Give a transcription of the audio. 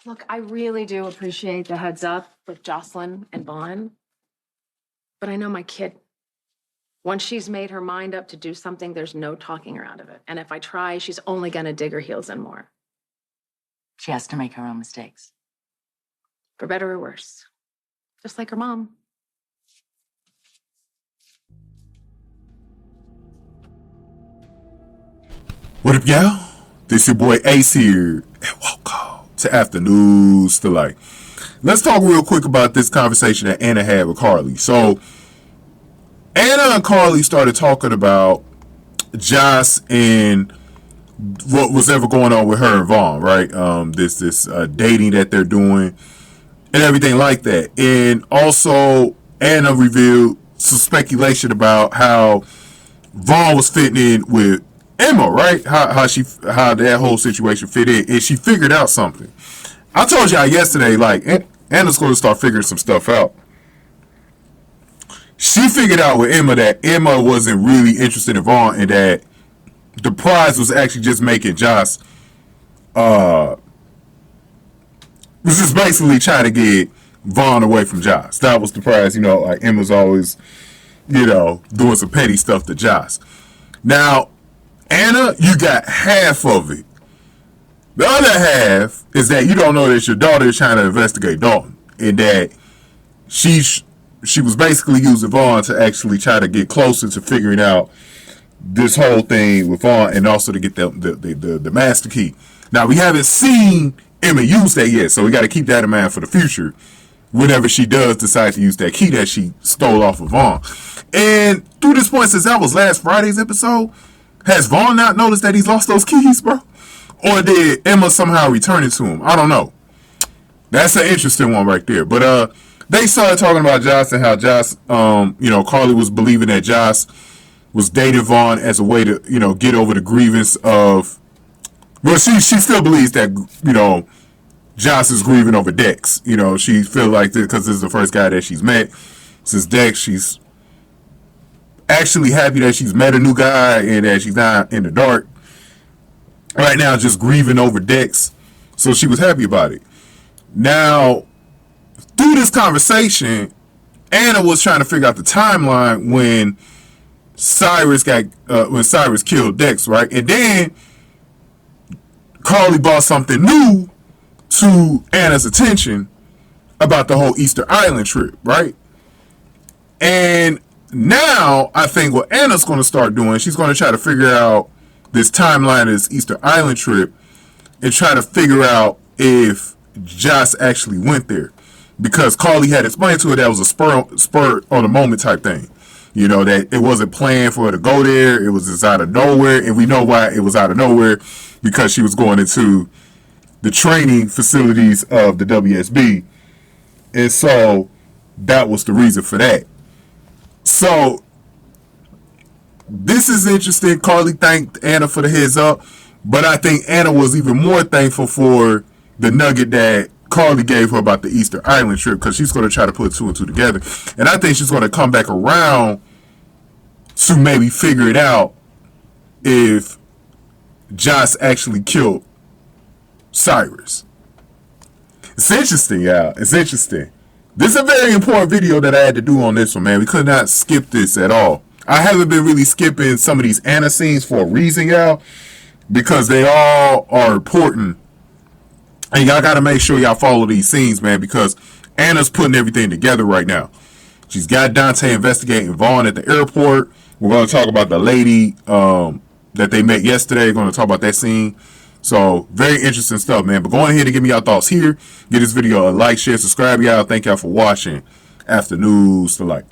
Look, I really do appreciate the heads up with Jocelyn and Vaughn, but I know my kid. Once she's made her mind up to do something, there's no talking her out of it. And if I try, she's only gonna dig her heels in more. She has to make her own mistakes. For better or worse. Just like her mom. What up, y'all? This your boy Ace here, and welcome to Afternoons Delight. Let's talk real quick about this conversation that Anna had with Carly. So, Anna and Carly started talking about Joss and what was ever going on with her and Vaughn, right? This dating that they're doing and everything like that. And also, Anna revealed some speculation about how Vaughn was fitting in with Emma, right? How that whole situation fit in, and she figured out something. I told y'all yesterday, like, Anna's going to start figuring some stuff out. She figured out with Emma that Emma wasn't really interested in Vaughn, and that the prize was actually just making Joss, was just basically trying to get Vaughn away from Joss. That was the prize, like Emma's always, doing some petty stuff to Joss. Now, Anna, you got half of it. The other half is that you don't know that your daughter is trying to investigate Dalton, and that she was basically using Vaughn to actually try to get closer to figuring out this whole thing with Vaughn, and also to get the master key. Now, we haven't seen Emma use that yet, so we got to keep that in mind for the future whenever she does decide to use that key that she stole off of Vaughn. And through this point, since that was last Friday's episode, has Vaughn not noticed that he's lost those keys, bro? Or did Emma somehow return it to him? I don't know. That's an interesting one right there. But they started talking about Joss and how Joss, Carly was believing that Joss was dating Vaughn as a way to, get over the grievance of. Well, she still believes that, Joss is grieving over Dex. She feels like this because this is the first guy that she's met since Dex. She's actually happy that she's met a new guy and that she's not in the dark right now, just grieving over Dex. So she was happy about it. Now, through this conversation, Anna was trying to figure out the timeline when Cyrus killed Dex, right? And then Carly brought something new to Anna's attention about the whole Easter Island trip, right? And now, I think what Anna's going to start doing, she's going to try to figure out this timeline of this Easter Island trip and try to figure out if Joss actually went there. Because Carly had explained to her that was a spur on the moment type thing. That it wasn't planned for her to go there. It was just out of nowhere. And we know why it was out of nowhere, because she was going into the training facilities of the WSB. And so that was the reason for that. So, this is interesting. Carly thanked Anna for the heads up, but I think Anna was even more thankful for the nugget that Carly gave her about the Easter Island trip, because she's going to try to put two and two together. And I think she's going to come back around to maybe figure it out if Joss actually killed Cyrus. It's interesting, y'all. It's interesting. This is a very important video that I had to do on this one, man. We could not skip this at all. I haven't been really skipping some of these Anna scenes for a reason, y'all, because they all are important. And y'all got to make sure y'all follow these scenes, man, because Anna's putting everything together right now. She's got Dante investigating Vaughn at the airport. We're going to talk about the lady that they met yesterday. We're going to talk about that scene. So, very interesting stuff, man. But go ahead and give me your thoughts here. Give this video a like, share, subscribe, y'all. Thank y'all for watching Afternoons Delight.